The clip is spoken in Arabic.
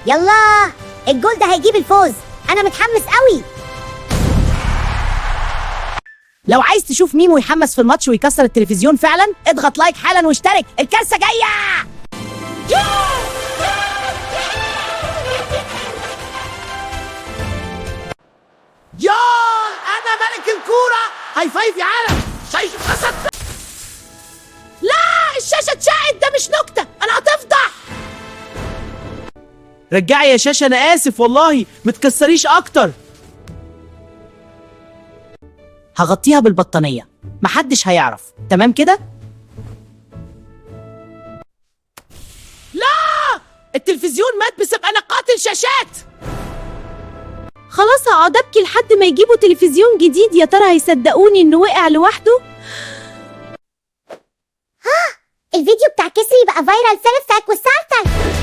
يلا، الجول ده هيجيب الفوز. انا متحمس قوي. لو عايز تشوف ميمو يحمس في الماتش ويكسر التلفزيون فعلا، اضغط لايك حالا واشترك. الكارثة جاية. ياه، انا ملك الكورة. هاي فايف يا عالم. شايف اسد؟ لا، الشاشة اتشقت. ده مش نكتة، انا هتفضح. رجعي يا شاشة، انا اسف والله. متكسريش اكتر. هغطيها بالبطانية، محدش هيعرف. تمام كده؟ لا، التلفزيون مات بسبب انا قاتل شاشات. خلاص هقعد ابكي لحد ما يجيبوا تلفزيون جديد. يا ترى هيصدقوني انه وقع لوحده؟ الفيديو بتاع كسري بقى فايرال. سلفك وسارتك.